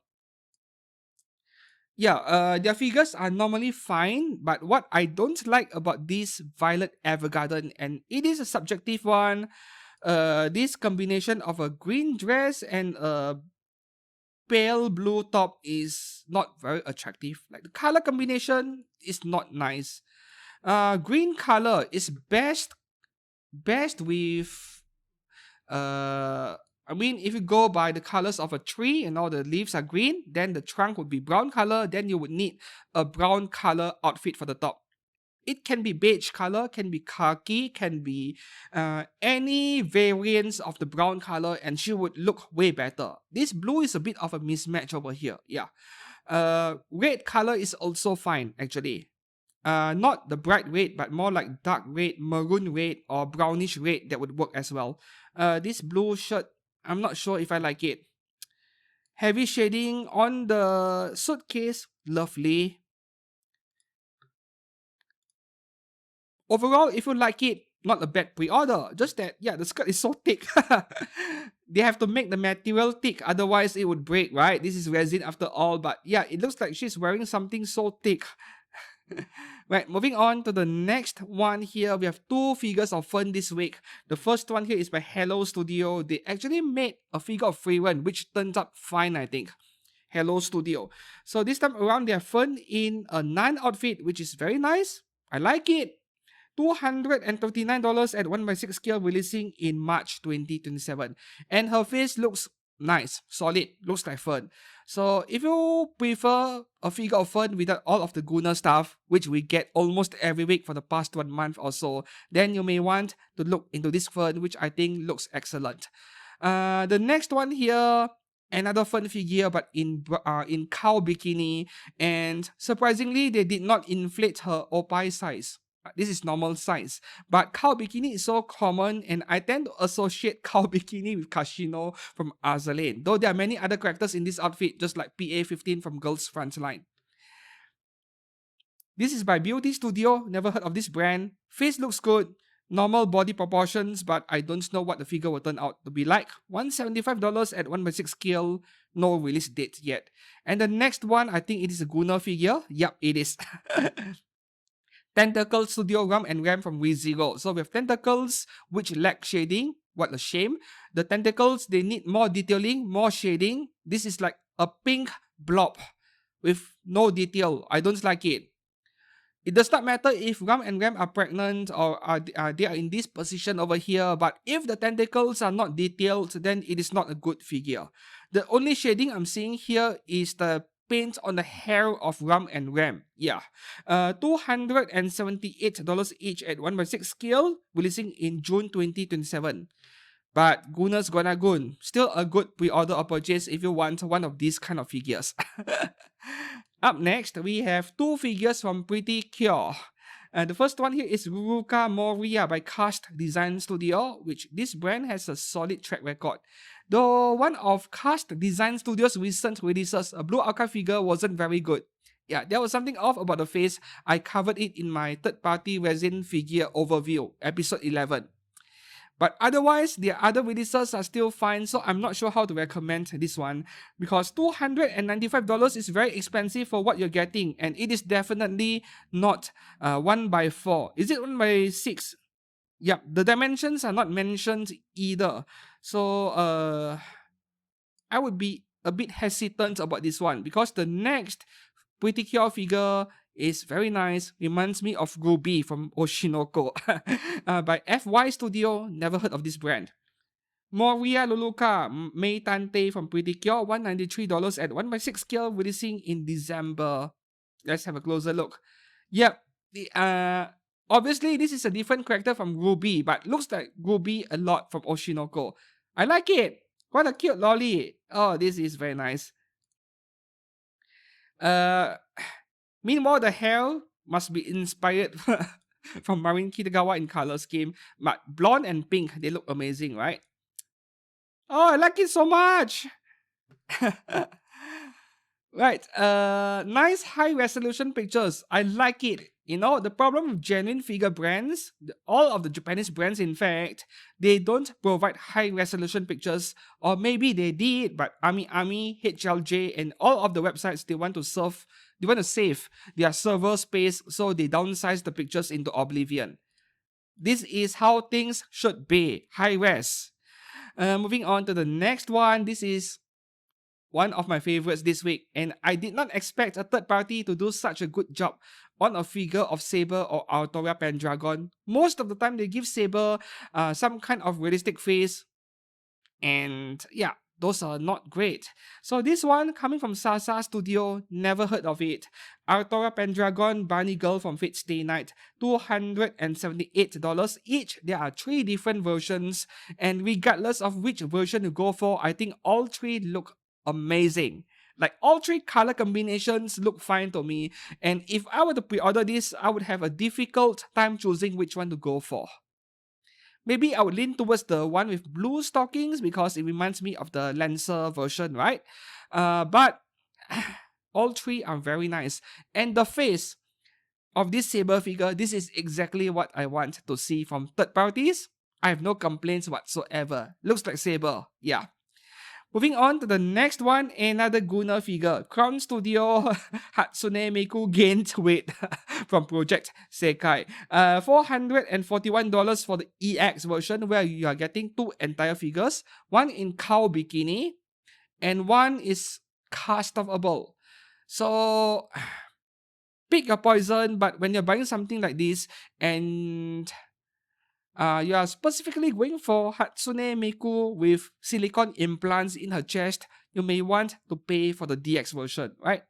Yeah, their figures are normally fine, but what I don't like about this Violet Evergarden, and it is a subjective one, this combination of a green dress and a pale blue top is not very attractive. Like the color combination is not nice. Green color is best with I mean, if you go by the colors of a tree and all the leaves are green, then the trunk would be brown color. Then you would need a brown color outfit for the top. It can be beige color, can be khaki, can be any variants of the brown color, and she would look way better. This blue is a bit of a mismatch over here. Yeah. Red color is also fine, actually. Not the bright red, but more like dark red, maroon red, or brownish red that would work as well. This blue shirt, I'm not sure if I like it. Heavy shading on the suitcase, lovely. Overall, if you like it, not a bad pre-order. Just that, yeah, the skirt is so thick. They have to make the material thick, otherwise it would break, right? This is resin after all, but yeah, it looks like she's wearing something so thick. Right, moving on to the next one here. We have two figures of fun this week. The first one here is by Hello Studio. They actually made a figure of Freya, which turns out fine, I think. Hello Studio. So this time around, they have fun in a nun outfit, which is very nice. I like it. $239 at 1/6 scale, releasing in March 2027. And her face looks nice, solid, looks like fun. So if you prefer a figure of fun without all of the Gunnar stuff, which we get almost every week for the past 1 month or so, then you may want to look into this fun, which I think looks excellent. The next one here, another fun figure, but in cow bikini, and surprisingly, they did not inflate her opai size. This is normal size, but cow bikini is so common, and I tend to associate cow bikini with Kashino from Azalane, though there are many other characters in this outfit, just like PA-15 from Girls Frontline. This is by Beauty Studio, never heard of this brand. Face looks good, normal body proportions, but I don't know what the figure will turn out to be like. $175 at 1/6 scale, no release date yet. And the next one, I think it is a Gunnar figure. Yup, it is. Tentacle Studio Ram and Ram from ReZero. So we have tentacles which lack shading, What a shame. The tentacles, they need more detailing, more shading. This is like a pink blob with no detail. I don't like it. It does not matter if Ram and Ram are pregnant or they are in this position over here, but if the tentacles are not detailed, then it is not a good figure. The only shading I'm seeing here is the paint on the hair of Ram and Ram. Yeah. $278 each at 1/6 scale, releasing in June 2027. But goodness gonna goon. Still a good pre-order or purchase if you want one of these kind of figures. Up next, we have two figures from Pretty Cure. The first one here is Ruka Moria by Cast Design Studio, which this brand has a solid track record. Though one of Cast Design Studio's recent releases, a Blue Archive figure, wasn't very good. Yeah, there was something off about the face. I covered it in my third-party resin figure overview, episode 11. But otherwise, the other releases are still fine, so I'm not sure how to recommend this one because $295 is very expensive for what you're getting, and it is definitely not 1/4. Is it 1/6? Yep, the dimensions are not mentioned either. So I would be a bit hesitant about this one because the next Pretty Cure figure is very nice. Reminds me of Ruby from Oshinoko by FY Studio. Never heard of this brand. Moria Luluka Mei Tante from Pretty Cure, $193 at 1/6 scale, releasing in December. Let's have a closer look. Yep. Obviously, this is a different character from Ruby, but looks like Ruby a lot from Oshinoko. I like it. What a cute lolly. Oh, this is very nice. Meanwhile, the hair must be inspired from Marin Kitagawa in color scheme, but blonde and pink, they look amazing, right? Oh, I like it so much. Right, nice high resolution pictures. I like it. You know, the problem with genuine figure brands, all of the Japanese brands, in fact, they don't provide high resolution pictures, or maybe they did, but Ami, HLJ, and all of the websites they want to save their server space, so they downsize the pictures into oblivion. This is how things should be, high res. Moving on to the next one, this is one of my favorites this week, and I did not expect a third party to do such a good job on a figure of Saber or Autoria Pendragon. Most of the time, they give Saber some kind of realistic face, and yeah, those are not great. So this one, coming from Sasa Studio, never heard of it. Autora Pendragon Bunny Girl from Fate Stay Night, $278 each. There are 3 different versions, and regardless of which version you go for, I think all 3 look amazing. Like all 3 color combinations look fine to me, and if I were to pre-order this, I would have a difficult time choosing which one to go for. Maybe I would lean towards the one with blue stockings because it reminds me of the Lancer version, right? But all 3 are very nice. And the face of this Saber figure, this is exactly what I want to see from third parties. I have no complaints whatsoever. Looks like Saber, yeah. Moving on to the next one, another Gunner figure. Crown Studio Hatsune Miku gained weight from Project Sekai. $441 for the EX version, where you are getting 2 entire figures. One in cow bikini, and one is cast-offable. So, pick your poison, but when you're buying something like this, and you are specifically going for Hatsune Miku with silicone implants in her chest, you may want to pay for the DX version, right?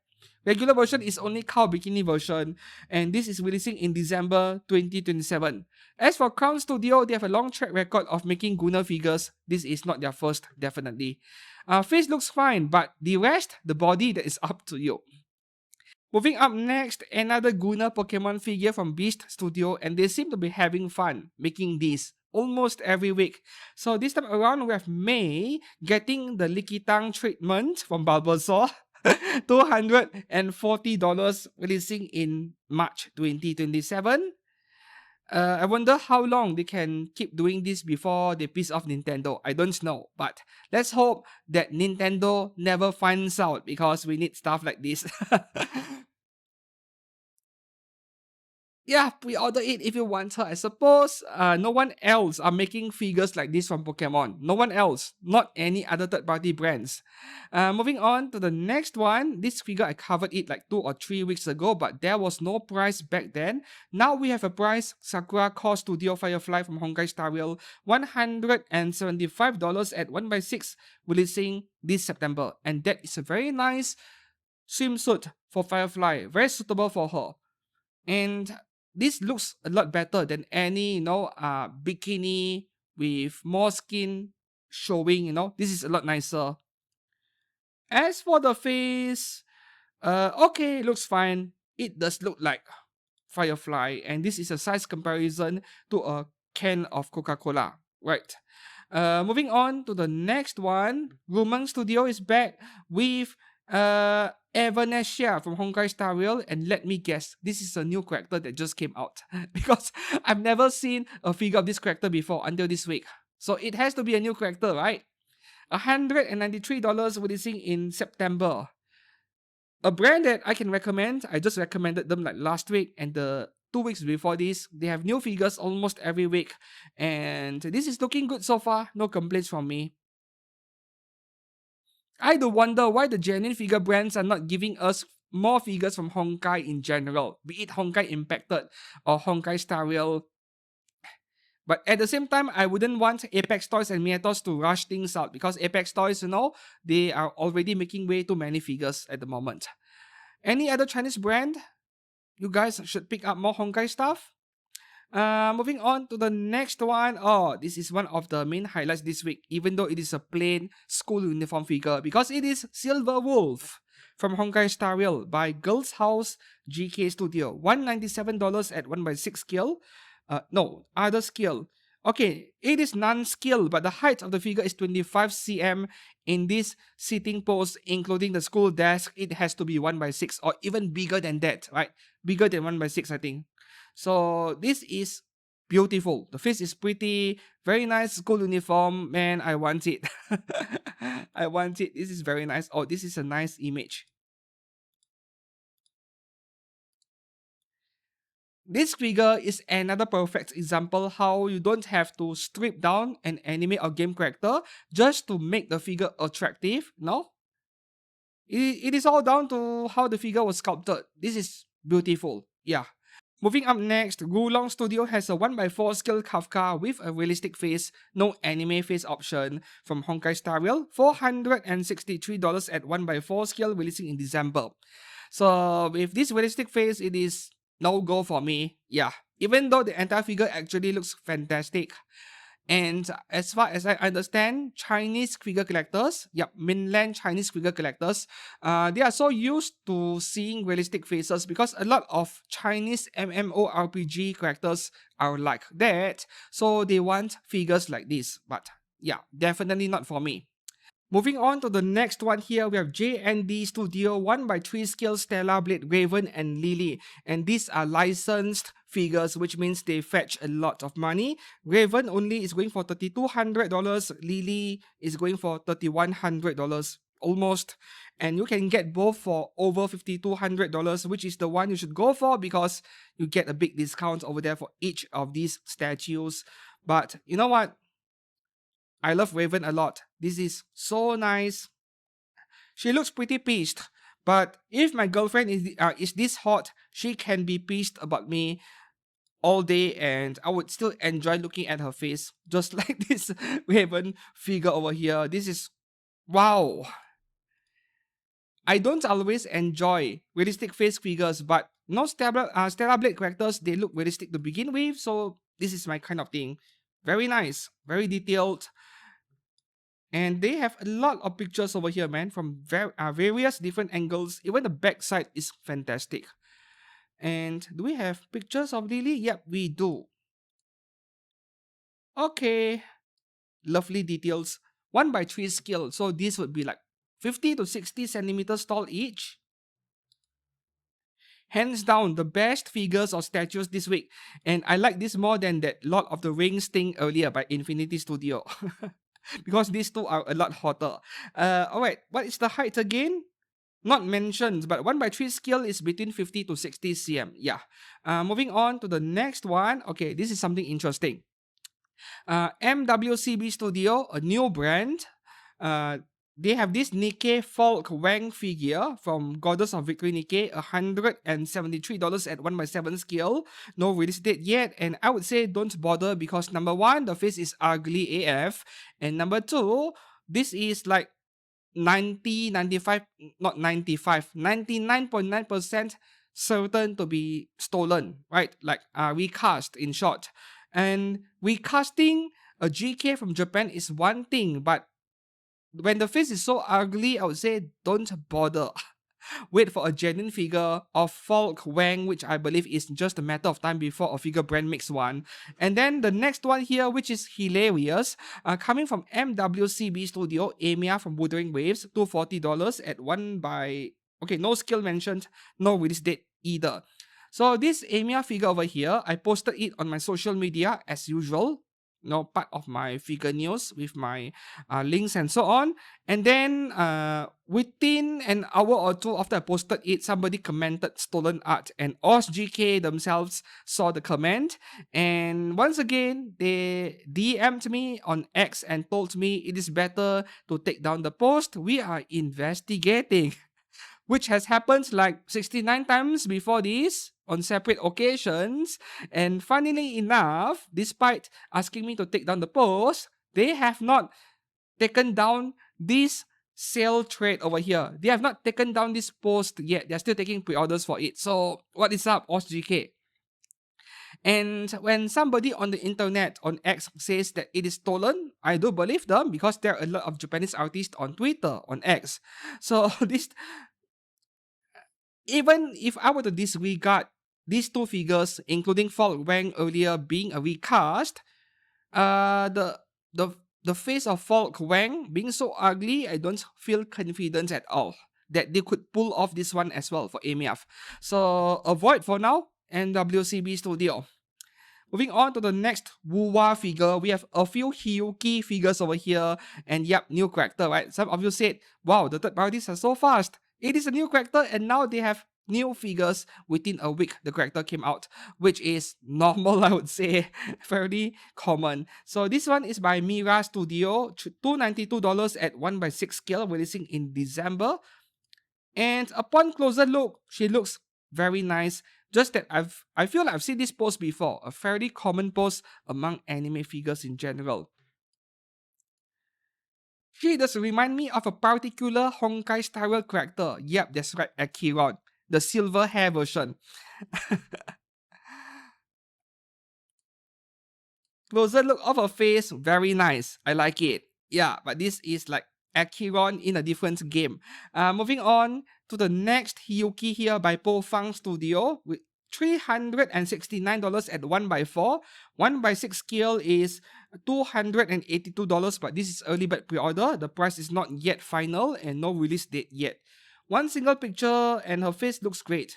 Regular version is only cow bikini version, and this is releasing in December 2027. As for Crown Studio, they have a long track record of making Gunner figures. This is not their first, definitely. Face looks fine, but the rest, the body, that is up to you. Moving up next, another Gunner Pokemon figure from Beast Studio, and they seem to be having fun making these almost every week. So this time around, we have May getting the Lickitung treatment from Bulbasaur. $240, releasing in March 2027. I wonder how long they can keep doing this before they piss off Nintendo. I don't know, but let's hope that Nintendo never finds out because we need stuff like this. Yeah, pre-order it if you want her. I suppose no one else are making figures like this from Pokemon. No one else, not any other third-party brands. Moving on to the next one. This figure I covered it like 2 or 3 weeks ago, but there was no price back then. Now we have a price. Sakura Core Studio Firefly from Honkai Star Rail, $175 at 1x6, releasing this September. And that is a very nice swimsuit for Firefly, very suitable for her. And this looks a lot better than any, bikini with more skin showing, This is a lot nicer. As for the face, okay, looks fine. It does look like Firefly, and this is a size comparison to a can of Coca-Cola, right? Moving on to the next one, Rumang Studio is back with Evanescia from Honkai Star Rail, and let me guess, this is a new character that just came out because I've never seen a figure of this character before until this week. So it has to be a new character, right? $193 releasing in September. A brand that I can recommend, I just recommended them like last week and the 2 weeks before this. They have new figures almost every week, and this is looking good so far. No complaints from me. I do wonder why the genuine figure brands are not giving us more figures from Honkai in general, be it Honkai Impacted or Honkai Star Rail. But at the same time, I wouldn't want Apex Toys and Miatos to rush things out because Apex Toys, they are already making way too many figures at the moment. Any other Chinese brand? You guys should pick up more Honkai stuff. Moving on to the next one. Oh, this is one of the main highlights this week, even though it is a plain school uniform figure, because it is Silver Wolf from Honkai Star Rail by Girls House GK Studio. $197 at 1x6 scale. No, other scale. Okay, it is non-scale, but the height of the figure is 25 cm. In this sitting pose, including the school desk, it has to be 1x6 or even bigger than that, right? Bigger than 1x6, I think. So this is beautiful. The face is pretty, very nice school uniform. Man, I want it. I want it. This is very nice. Oh, this is a nice image. This figure is another perfect example how you don't have to strip down an anime or game character just to make the figure attractive. No, it is all down to how the figure was sculpted. This is beautiful. Yeah. Moving up next, Gulong Studio has a 1x4 scale Kafka with a realistic face, no anime face option from Honkai Star Rail, $463 at 1x4 scale, releasing in December. So with this realistic face, it is no go for me. Yeah, even though the entire figure actually looks fantastic. And as far as I understand, Chinese figure collectors, mainland Chinese figure collectors, they are so used to seeing realistic faces because a lot of Chinese MMORPG characters are like that. So they want figures like this. But yeah, definitely not for me. Moving on to the next one here, we have J&D Studio 1x3 scale Stella, Blade, Raven, and Lily. And these are licensed figures, which means they fetch a lot of money. Raven only is going for $3,200. Lily is going for $3,100 almost. And you can get both for over $5,200, which is the one you should go for because you get a big discount over there for each of these statues. But you know what? I love Raven a lot. This is so nice. She looks pretty pissed, but if my girlfriend is this hot, she can be pissed about me all day and I would still enjoy looking at her face, just like this Raven figure over here. This is wow. I don't always enjoy realistic face figures, but no Stellar Blade characters, they look realistic to begin with, so this is my kind of thing. Very nice, very detailed. And they have a lot of pictures over here, man, from various different angles. Even the back side is fantastic. And do we have pictures of Lily? Yep, we do. Okay. Lovely details. 1x3 scale. So this would be like 50 to 60 centimeters tall each. Hands down, the best figures or statues this week. And I like this more than that Lord of the Rings thing earlier by Infinity Studio. Because these two are a lot hotter. Alright, what is the height again? not mentioned, but 1/3 scale is between 50 to 60 cm. Yeah. Moving on to the next one. Okay, this is something interesting. MWCB Studio, a new brand. Uh, they have this Nikkei Folk Wang figure from Goddess of Victory Nikkei, $173 at 1/7 scale. No release date yet, and I would say don't bother because number one, the face is ugly AF, and number two, this is like 95, not 95, 99.9% certain to be stolen, right? Like recast in short. And recasting a GK from Japan is one thing, but when the face is so ugly, I would say don't bother. Wait for a genuine figure of Folk Wang, which I believe is just a matter of time before a figure brand makes one. And then the next one here, which is hilarious, coming from MWCB Studio, Amiya from Wuthering Waves, $240 at 1 by... Okay, no skill mentioned, no release date either. So this Amiya figure over here, I posted it on my social media as usual. Part of my figure news with my links and so on. And then within an hour or two after I posted it, somebody commented stolen art, and OzGK themselves saw the comment. And once again, they DM'd me on X and told me it is better to take down the post. We are investigating. Which has happened like 69 times before this on separate occasions. And funnily enough, despite asking me to take down the post, they have not taken down this sale trade over here. They have not taken down this post yet. They're still taking pre-orders for it. So what is up, OzGK? And when somebody on the internet, on X, says that it is stolen, I do believe them because there are a lot of Japanese artists on Twitter, on X. So this... Even if I were to disregard these two figures, including Folk Wang earlier being a recast, the the the face of Folk Wang being so ugly, I don't feel confident at all that they could pull off this one as well for AMF. So avoid for now, NWCB Studio. Moving on to the next Wuwa figure, we have a few Hiyuki figures over here, and yep, new character, right? Some of you said, wow, the third parties are so fast. It is a new character, and now they have new figures within a week the character came out, which is normal, I would say, fairly common. So this one is by Mira Studio, $292 at 1/6 scale, releasing in December. And upon closer look, she looks very nice. Just that I feel like I've seen this pose before, a fairly common pose among anime figures in general. She does remind me of a particular Honkai style character. Yep, that's right, Akiron, the silver hair version. Closer look of her face, very nice. I like it. Yeah, but this is like Akiron in a different game. Moving on to the next Hiyuki here by Po Fang Studio with $369 at 1/4. 1/6 scale is $282, but this is early bird pre-order. The price is not yet final and no release date yet. One single picture and her face looks great.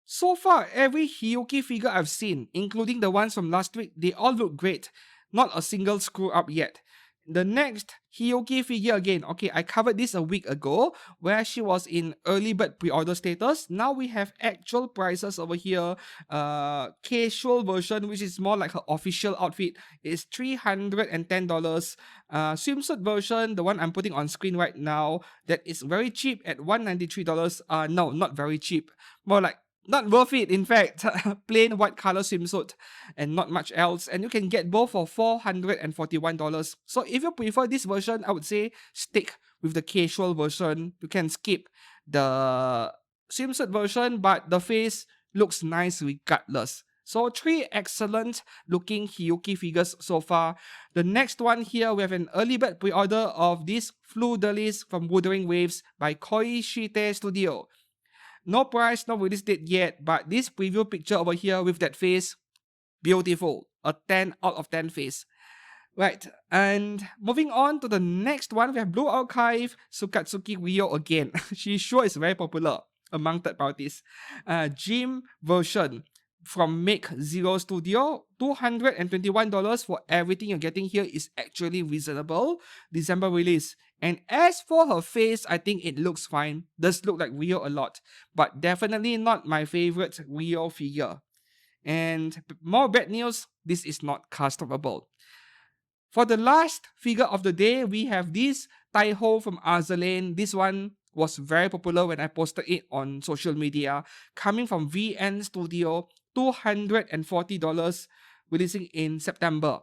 So far, every Hiyuki figure I've seen, including the ones from last week, they all look great. Not a single screw up yet. The next Hiyuki figure again. Okay, I covered this a week ago where she was in early bird pre-order status. Now we have actual prices over here. Casual version, which is more like her official outfit, is $310. Swimsuit version, the one I'm putting on screen right now, that is very cheap at $193. No, not very cheap. More like not worth it, in fact. Plain white color swimsuit and not much else. And you can get both for $441. So if you prefer this version, I would say stick with the casual version. You can skip the swimsuit version, but the face looks nice regardless. So 3 excellent looking Hiyuki figures so far. The next one here, we have an early bird pre-order of this Fluidalis from Wuthering Waves by Koishite Studio. No price, no release date yet, but this preview picture over here with that face, beautiful. A 10 out of 10 face. Right, and moving on to the next one, we have Blue Archive Sukatsuki Ryo again. She sure is very popular among third parties. Gym version. from Make Zero Studio. $221 for everything you're getting here is actually reasonable. December release. And as for her face, I think it looks fine. Does look like Rio a lot, but definitely not my favorite Rio figure. And more bad news, this is not customable. For the last figure of the day, we have this Taiho from 000yen. This one was very popular when I posted it on social media. Coming from VN Studio, $240, releasing in September.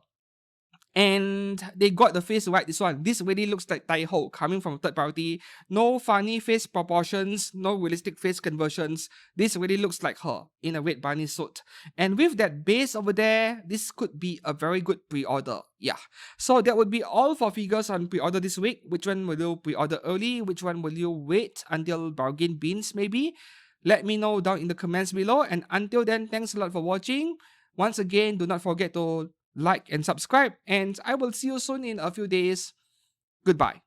And they got the face right, this one. This really looks like Taiho, coming from third party. No funny face proportions, no realistic face conversions. This really looks like her in a red bunny suit. And with that base over there, this could be a very good pre-order. Yeah. So that would be all for figures on pre-order this week. Which one will you pre-order early? Which one will you wait until bargain bins maybe? Let me know down in the comments below. And until then, thanks a lot for watching. Once again, do not forget to like and subscribe, and I will see you soon in a few days. Goodbye.